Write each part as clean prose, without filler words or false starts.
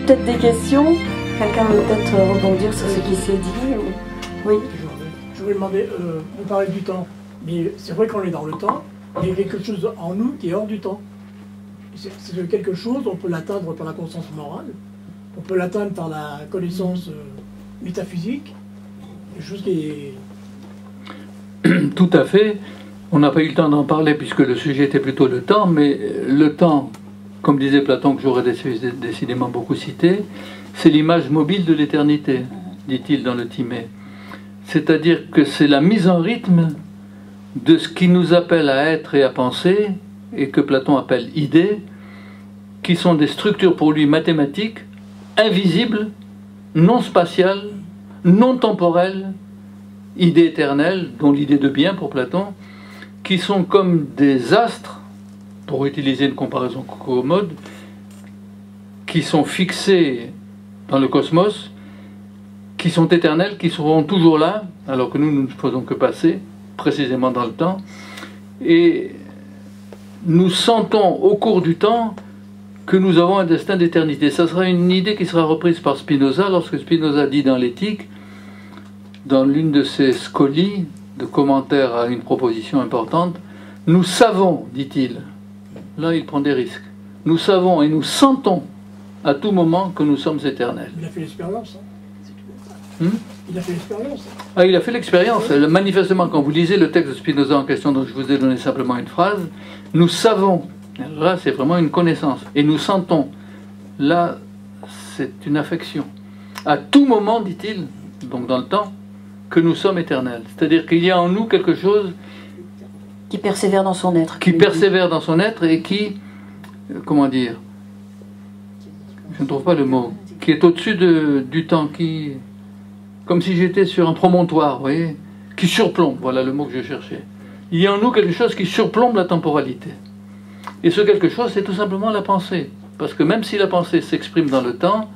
peut-être des questions? Quelqu'un veut peut-être rebondir sur ce qui s'est dit ou... Oui. Je voulais demander, vous parlez du temps, mais c'est vrai qu'on est dans le temps, mais il y a quelque chose en nous qui est hors du temps. C'est quelque chose, on peut l'atteindre par la conscience morale, on peut l'atteindre par la connaissance métaphysique, quelque chose qui est... Tout à fait. On n'a pas eu le temps d'en parler puisque le sujet était plutôt le temps, mais le temps, comme disait Platon, que j'aurais décidément beaucoup cité, c'est l'image mobile de l'éternité, dit-il dans le Timée. C'est-à-dire que c'est la mise en rythme de ce qui nous appelle à être et à penser, et que Platon appelle idées, qui sont des structures pour lui mathématiques, invisibles, non spatiales, non temporelles, idées éternelles, dont l'idée de bien pour Platon, qui sont comme des astres, pour utiliser une comparaison commode, qui sont fixés dans le cosmos, qui sont éternels, qui seront toujours là, alors que nous ne faisons que passer, précisément dans le temps. Et nous sentons au cours du temps que nous avons un destin d'éternité. Ça sera une idée qui sera reprise par Spinoza, lorsque Spinoza dit dans l'Éthique, dans l'une de ses scolies, de commentaires à une proposition importante, nous savons, dit-il, là il prend des risques, nous savons et nous sentons à tout moment que nous sommes éternels. Il a fait l'expérience. Il a fait l'expérience. Ah, il a fait l'expérience. Manifestement, quand vous lisez le texte de Spinoza en question, dont je vous ai donné simplement une phrase, nous savons, là c'est vraiment une connaissance, et nous sentons, là c'est une affection. À tout moment, dit-il, donc dans le temps, que nous sommes éternels. C'est-à-dire qu'il y a en nous quelque chose qui persévère dans son être. Qui persévère dans son être et qui, comment dire, je ne trouve pas le mot, qui est au-dessus du temps, qui, comme si j'étais sur un promontoire, vous voyez, qui surplombe, voilà le mot que je cherchais. Il y a en nous quelque chose qui surplombe la temporalité. Et ce quelque chose, c'est tout simplement la pensée. Parce que même si la pensée s'exprime dans le temps,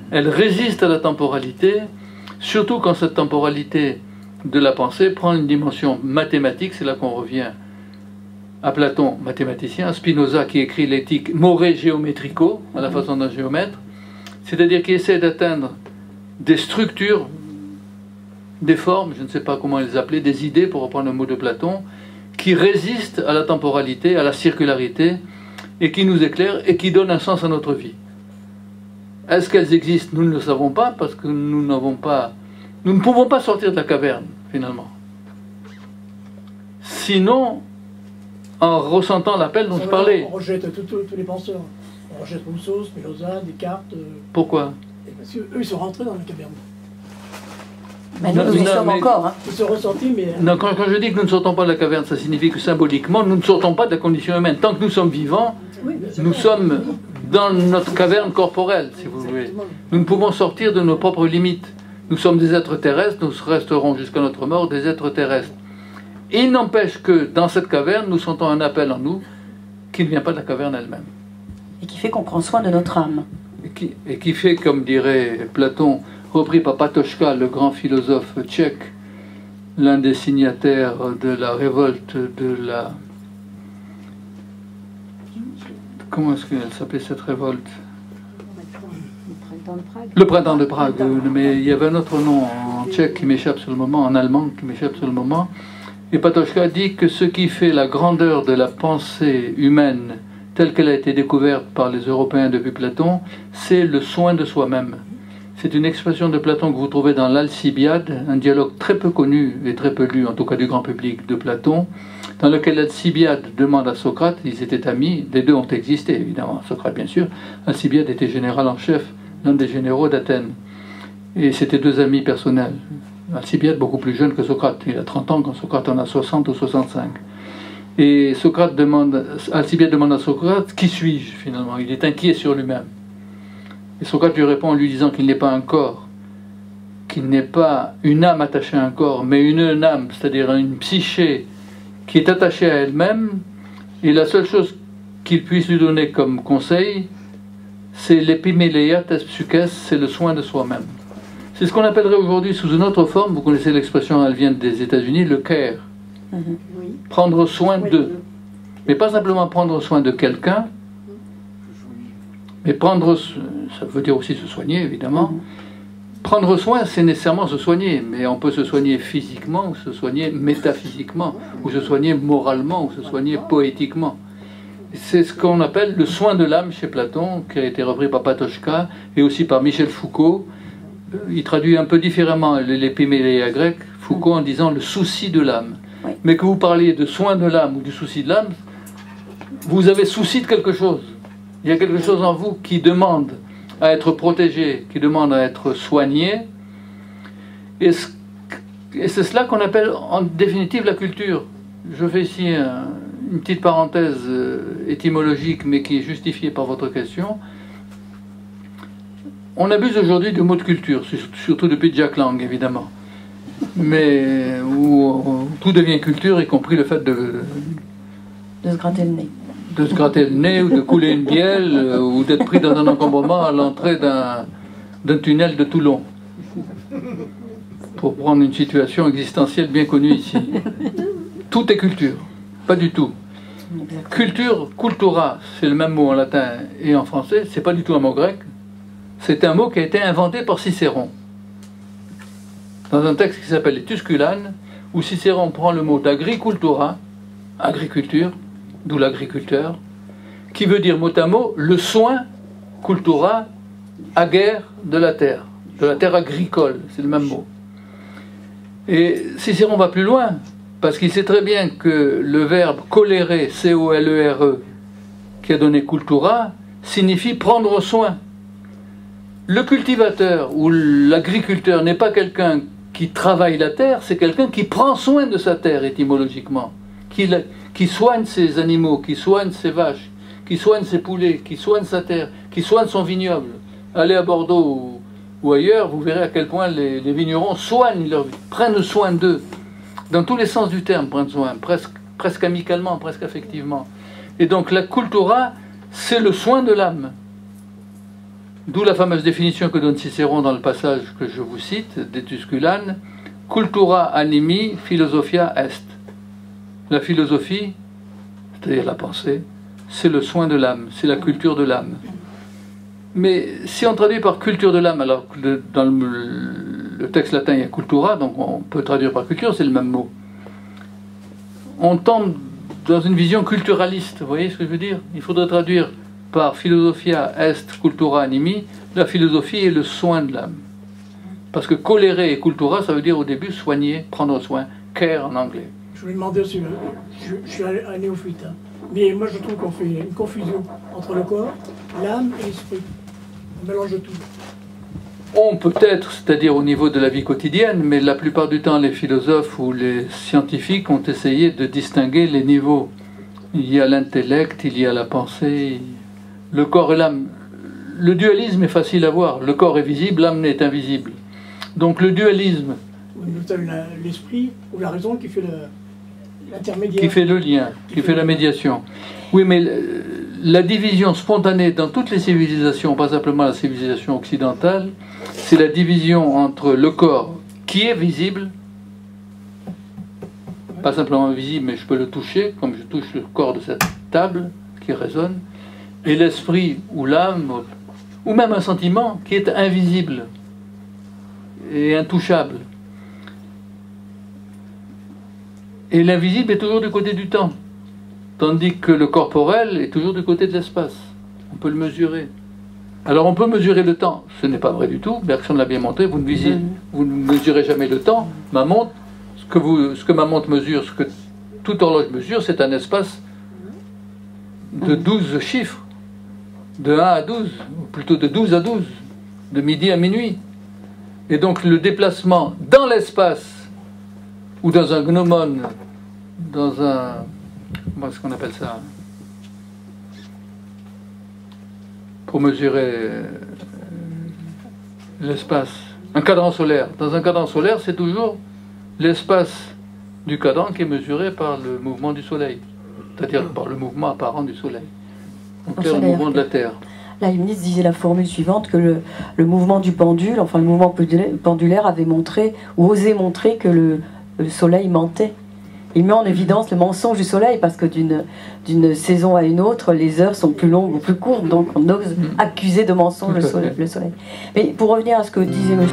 elle résiste à la temporalité, surtout quand cette temporalité de la pensée prend une dimension mathématique. C'est là qu'on revient à Platon, mathématicien, à Spinoza qui écrit l'éthique more geometrico, à la façon d'un géomètre, c'est-à-dire qui essaie d'atteindre des structures, des formes, je ne sais pas comment les appeler, des idées, pour reprendre le mot de Platon, qui résistent à la temporalité, à la circularité, et qui nous éclairent et qui donnent un sens à notre vie. Est-ce qu'elles existent? Nous ne le savons pas, parce que nous ne pouvons pas sortir de la caverne, finalement. Sinon, en ressentant l'appel dont je parlais. On rejette tous les penseurs. On rejette Rousseau, Spinoza, Descartes. Pourquoi? Parce qu'eux, ils sont rentrés dans la caverne. Mais nous y sommes encore. Hein. Ils sont ressentis, mais... Non, quand je dis que nous ne sortons pas de la caverne, ça signifie que symboliquement, nous ne sortons pas de la condition humaine. Tant que nous sommes vivants, oui, nous sommes dans notre caverne corporelle, si vous voulez. Nous ne pouvons sortir de nos propres limites. Nous sommes des êtres terrestres, nous resterons jusqu'à notre mort des êtres terrestres. Et il n'empêche que dans cette caverne, nous sentons un appel en nous qui ne vient pas de la caverne elle-même. Et qui fait qu'on prend soin de notre âme. Et qui fait, comme dirait Platon, repris par Patočka, le grand philosophe tchèque, l'un des signataires de la révolte de la... Comment est-ce qu'elle s'appelait cette révolte? Le printemps de Prague. Mais il y avait un autre nom en tchèque qui m'échappe sur le moment, en allemand qui m'échappe sur le moment. Et Patočka dit que ce qui fait la grandeur de la pensée humaine telle qu'elle a été découverte par les Européens depuis Platon, c'est le soin de soi-même. C'est une expression de Platon que vous trouvez dans l'Alcibiade, un dialogue très peu connu et très peu lu, en tout cas du grand public, de Platon, dans lequel Alcibiade demande à Socrate, ils étaient amis, les deux ont existé évidemment, Socrate bien sûr, Alcibiade était général en chef, l'un des généraux d'Athènes, et c'était deux amis personnels. Alcibiade beaucoup plus jeune que Socrate, il a 30 ans quand Socrate en a 60 ou 65. Et Alcibiade demande à Socrate, qui suis-je finalement? Il est inquiet sur lui-même. Et Socrate lui répond en lui disant qu'il n'est pas un corps, qu'il n'est pas une âme attachée à un corps, mais une âme, c'est-à-dire une psyché qui est attachée à elle-même, et la seule chose qu'il puisse lui donner comme conseil, c'est l'épiméléia tes psyches, c'est le soin de soi-même. C'est ce qu'on appellerait aujourd'hui sous une autre forme, vous connaissez l'expression, elle vient des États-Unis, le care. Prendre soin d'eux. Mais pas simplement prendre soin de quelqu'un, Mais ça veut dire aussi se soigner, évidemment. Prendre soin, c'est nécessairement se soigner, mais on peut se soigner physiquement, ou se soigner métaphysiquement, ou se soigner moralement, ou se soigner poétiquement. C'est ce qu'on appelle le soin de l'âme chez Platon, qui a été repris par Patočka, et aussi par Michel Foucault. Il traduit un peu différemment l'épiméléia grec, Foucault, en disant le souci de l'âme. Oui. Mais que vous parliez de soin de l'âme ou du souci de l'âme, vous avez souci de quelque chose. Il y a quelque chose en vous qui demande à être protégé, qui demande à être soigné. Et c'est cela qu'on appelle en définitive la culture. Je fais ici une petite parenthèse étymologique, mais qui est justifiée par votre question. On abuse aujourd'hui du mot de culture, surtout depuis Jack Lang, évidemment. Mais où tout devient culture, y compris le fait de se gratter le nez. De se gratter le nez, ou de couler une bielle, ou d'être pris dans un encombrement à l'entrée d'un tunnel de Toulon. Pour prendre une situation existentielle bien connue ici. Tout est culture. Pas du tout. Culture, cultura, c'est le même mot en latin et en français, c'est pas du tout un mot grec. C'est un mot qui a été inventé par Cicéron. Dans un texte qui s'appelle les Tusculanes, où Cicéron prend le mot d'agricultura, agriculture, d'où l'agriculteur, qui veut dire mot à mot le soin, cultura, aguerre de la terre agricole, c'est le même mot. Et Cicéron va plus loin, parce qu'il sait très bien que le verbe colere, C-O-L-E-R-E, qui a donné cultura, signifie prendre soin. Le cultivateur ou l'agriculteur n'est pas quelqu'un qui travaille la terre, c'est quelqu'un qui prend soin de sa terre étymologiquement, qui soigne ses animaux, qui soigne ses vaches, qui soigne ses poulets, qui soigne sa terre, qui soigne son vignoble. Allez à Bordeaux ou ailleurs, vous verrez à quel point les vignerons soignent leur vie, prennent soin d'eux, dans tous les sens du terme, prennent soin, presque amicalement, presque affectivement. Et donc la cultura, c'est le soin de l'âme. D'où la fameuse définition que donne Cicéron dans le passage que je vous cite, des Tusculanes, cultura animi philosophia est. La philosophie, c'est-à-dire la pensée, c'est le soin de l'âme, c'est la culture de l'âme. Mais si on traduit par culture de l'âme, alors que dans le texte latin il y a cultura, donc on peut traduire par culture, c'est le même mot. On tombe dans une vision culturaliste, vous voyez ce que je veux dire? Il faudrait traduire par philosophia est cultura animi, la philosophie est le soin de l'âme. Parce que colérer et cultura, ça veut dire au début soigner, prendre soin, care en anglais. Je voulais demander aussi, je suis un néophyte, hein, mais moi je trouve qu'on fait une confusion entre le corps, l'âme et l'esprit. On mélange tout. On peut-être, c'est-à-dire au niveau de la vie quotidienne, mais la plupart du temps les philosophes ou les scientifiques ont essayé de distinguer les niveaux. Il y a l'intellect, il y a la pensée, le corps et l'âme. Le dualisme est facile à voir. Le corps est visible, l'âme est invisible. Donc le dualisme... Vous avez l'esprit ou la raison qui fait l'intermédiaire. Qui fait le lien, qui fait la médiation. Oui, mais la division spontanée dans toutes les civilisations, pas simplement la civilisation occidentale, c'est la division entre le corps qui est visible, pas simplement visible, mais je peux le toucher, comme je touche le corps de cette table qui résonne, et l'esprit ou l'âme, ou même un sentiment qui est invisible et intouchable. Et l'invisible est toujours du côté du temps, tandis que le corporel est toujours du côté de l'espace. On peut le mesurer. Alors on peut mesurer le temps. Ce n'est pas vrai du tout. Bergson l'a bien montré. Vous ne mesurez jamais le temps. Ma montre, ce que ma montre mesure, ce que toute horloge mesure, c'est un espace de 12 chiffres. De 1 à 12, ou plutôt de 12 à 12, de midi à minuit. Et donc le déplacement dans l'espace, ou dans un gnomon, dans un... comment est-ce qu'on appelle ça? Pour mesurer l'espace. Un cadran solaire. Dans un cadran solaire, c'est toujours l'espace du cadran qui est mesuré par le mouvement du Soleil. C'est-à-dire par le mouvement apparent du Soleil. Donc là, le mouvement de la Terre. Leibniz disait la formule suivante, que le mouvement du pendule, enfin le mouvement pendulaire avait montré, ou osé montrer que le Soleil mentait. il met en évidence le mensonge du soleil, parce que d'une saison à une autre, les heures sont plus longues ou plus courtes, donc on ose accuser de mensonge le soleil. Mais pour revenir à ce que disait M.